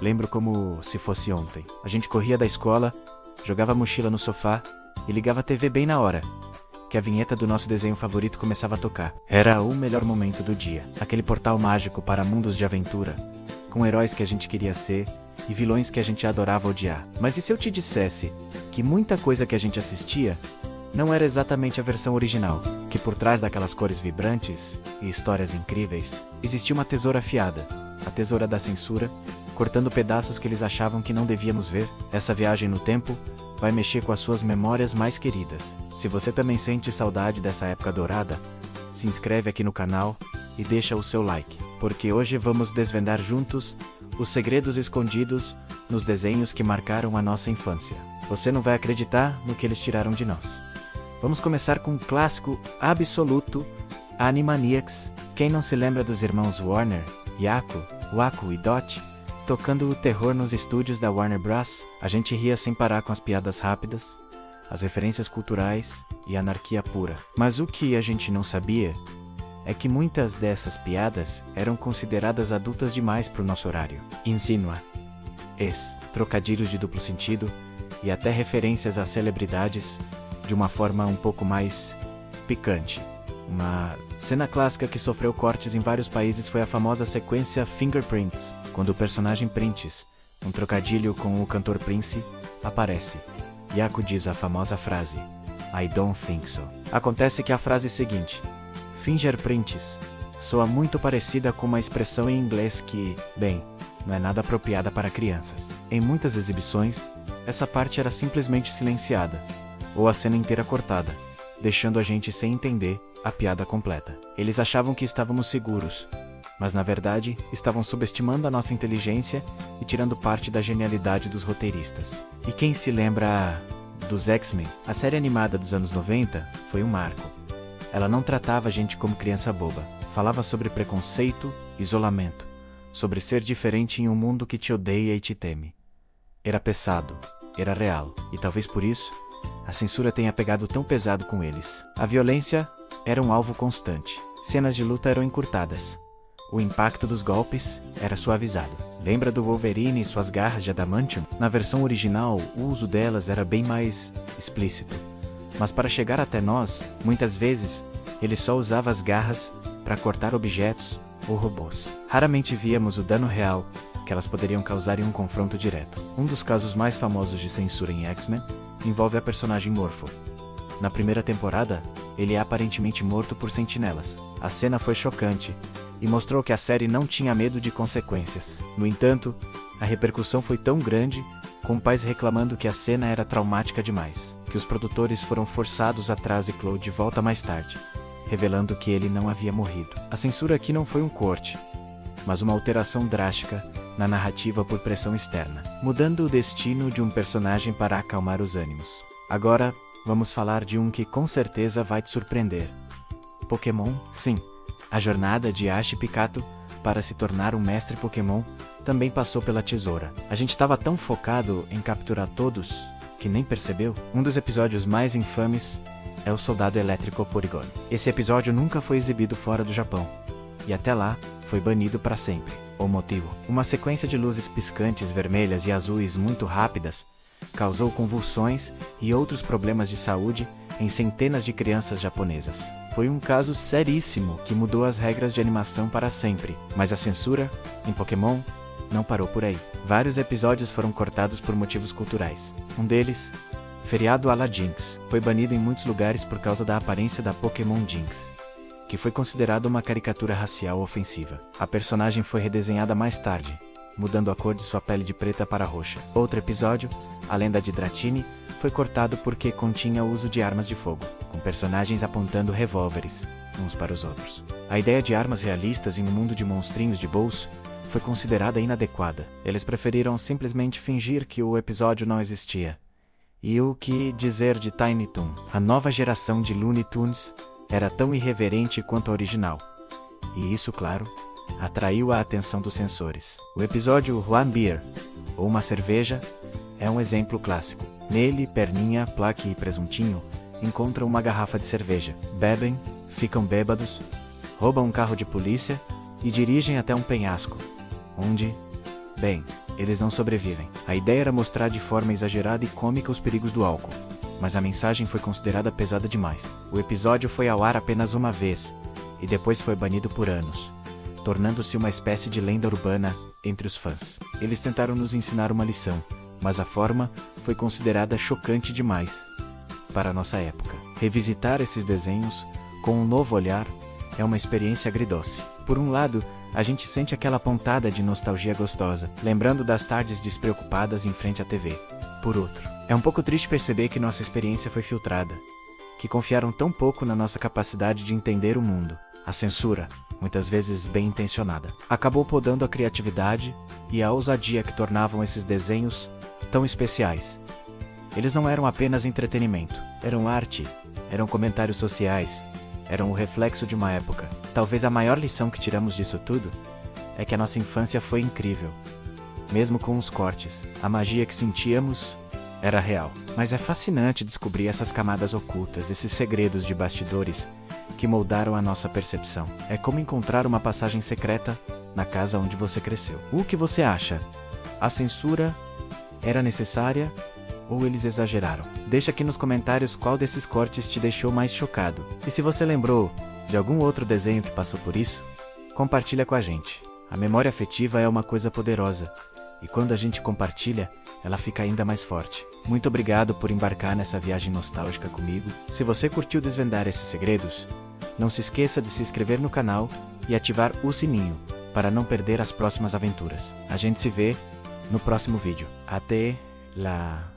Lembro como se fosse ontem. A gente corria da escola, jogava a mochila no sofá e ligava a TV bem na hora que a vinheta do nosso desenho favorito começava a tocar. Era o melhor momento do dia. Aquele portal mágico para mundos de aventura, com heróis que a gente queria ser e vilões que a gente adorava odiar. Mas e se eu te dissesse que muita coisa que a gente assistia não era exatamente a versão original? Que por trás daquelas cores vibrantes e histórias incríveis, existia uma tesoura afiada, a tesoura da censura, cortando pedaços que eles achavam que não devíamos ver. Essa viagem no tempo vai mexer com as suas memórias mais queridas. Se você também sente saudade dessa época dourada, se inscreve aqui no canal e deixa o seu like, porque hoje vamos desvendar juntos os segredos escondidos nos desenhos que marcaram a nossa infância. Você não vai acreditar no que eles tiraram de nós. Vamos começar com um clássico absoluto, Animaniacs. Quem não se lembra dos irmãos Warner, Yakko, Wakko e Dot, tocando o terror nos estúdios da Warner Bros? A gente ria sem parar com as piadas rápidas, as referências culturais e a anarquia pura. Mas o que a gente não sabia é que muitas dessas piadas eram consideradas adultas demais para o nosso horário. Insínua, trocadilhos de duplo sentido e até referências a celebridades de uma forma um pouco mais picante. Uma cena clássica que sofreu cortes em vários países foi a famosa sequência Fingerprints, quando o personagem Prince, um trocadilho com o cantor Prince, aparece. Yakko diz a famosa frase, I don't think so. Acontece que a frase seguinte, Fingerprints, soa muito parecida com uma expressão em inglês que, bem, não é nada apropriada para crianças. Em muitas exibições, essa parte era simplesmente silenciada, ou a cena inteira cortada, deixando a gente sem entender a piada completa. Eles achavam que estávamos seguros, mas na verdade estavam subestimando a nossa inteligência e tirando parte da genialidade dos roteiristas. E quem se lembra dos X-Men? A série animada dos anos 90 foi um marco. Ela não tratava a gente como criança boba. Falava sobre preconceito, isolamento, sobre ser diferente em um mundo que te odeia e te teme. Era pesado, era real, e talvez por isso a censura tenha pegado tão pesado com eles. A violência era um alvo constante. Cenas de luta eram encurtadas. O impacto dos golpes era suavizado. Lembra do Wolverine e suas garras de adamantium? Na versão original, o uso delas era bem mais explícito. Mas para chegar até nós, muitas vezes, ele só usava as garras para cortar objetos ou robôs. Raramente víamos o dano real que elas poderiam causar em um confronto direto. Um dos casos mais famosos de censura em X-Men envolve a personagem Morpho. Na primeira temporada, ele é aparentemente morto por sentinelas. A cena foi chocante e mostrou que a série não tinha medo de consequências. No entanto, a repercussão foi tão grande, com pais reclamando que a cena era traumática demais, que os produtores foram forçados a trazer Chloe de volta mais tarde, revelando que ele não havia morrido. A censura aqui não foi um corte, mas uma alteração drástica na narrativa por pressão externa, mudando o destino de um personagem para acalmar os ânimos. Agora, vamos falar de um que com certeza vai te surpreender. Pokémon? Sim, a jornada de Ash Pikachu para se tornar um mestre Pokémon também passou pela tesoura. A gente estava tão focado em capturar todos que nem percebeu. Um dos episódios mais infames é o Soldado Elétrico Porygon. Esse episódio nunca foi exibido fora do Japão, e até lá foi banido para sempre. O motivo? Uma sequência de luzes piscantes vermelhas e azuis muito rápidas causou convulsões e outros problemas de saúde em centenas de crianças japonesas. Foi um caso seríssimo que mudou as regras de animação para sempre, mas a censura em Pokémon não parou por aí. Vários episódios foram cortados por motivos culturais. Um deles, feriado à la Jinx, foi banido em muitos lugares por causa da aparência da Pokémon Jinx, que foi considerada uma caricatura racial ofensiva. A personagem foi redesenhada mais tarde, mudando a cor de sua pele de preta para roxa. Outro episódio, a lenda de Dratini, foi cortado porque continha o uso de armas de fogo, com personagens apontando revólveres uns para os outros. A ideia de armas realistas em um mundo de monstrinhos de bolso foi considerada inadequada. Eles preferiram simplesmente fingir que o episódio não existia. E o que dizer de Tiny Toon? A nova geração de Looney Tunes era tão irreverente quanto a original. E isso, claro, atraiu a atenção dos censores. O episódio One Beer, ou Uma Cerveja, é um exemplo clássico. Nele, Perninha, Plaque e Presuntinho encontram uma garrafa de cerveja, bebem, ficam bêbados, roubam um carro de polícia e dirigem até um penhasco, onde, bem, eles não sobrevivem. A ideia era mostrar de forma exagerada e cômica os perigos do álcool, mas a mensagem foi considerada pesada demais. O episódio foi ao ar apenas uma vez, e depois foi banido por anos, tornando-se uma espécie de lenda urbana entre os fãs. Eles tentaram nos ensinar uma lição, mas a forma foi considerada chocante demais para a nossa época. Revisitar esses desenhos com um novo olhar é uma experiência agridoce. Por um lado, a gente sente aquela pontada de nostalgia gostosa, lembrando das tardes despreocupadas em frente à TV. Por outro, é um pouco triste perceber que nossa experiência foi filtrada, que confiaram tão pouco na nossa capacidade de entender o mundo. A censura, muitas vezes bem intencionada, acabou podando a criatividade e a ousadia que tornavam esses desenhos tão especiais. Eles não eram apenas entretenimento, eram arte, eram comentários sociais, eram o reflexo de uma época. Talvez a maior lição que tiramos disso tudo é que a nossa infância foi incrível. Mesmo com os cortes, a magia que sentíamos era real. Mas é fascinante descobrir essas camadas ocultas, esses segredos de bastidores que moldaram a nossa percepção. É como encontrar uma passagem secreta na casa onde você cresceu. O que você acha? A censura era necessária ou eles exageraram? Deixa aqui nos comentários qual desses cortes te deixou mais chocado. E se você lembrou de algum outro desenho que passou por isso, compartilha com a gente. A memória afetiva é uma coisa poderosa, e quando a gente compartilha, ela fica ainda mais forte. Muito obrigado por embarcar nessa viagem nostálgica comigo. Se você curtiu desvendar esses segredos, não se esqueça de se inscrever no canal e ativar o sininho para não perder as próximas aventuras. A gente se vê no próximo vídeo. Até lá!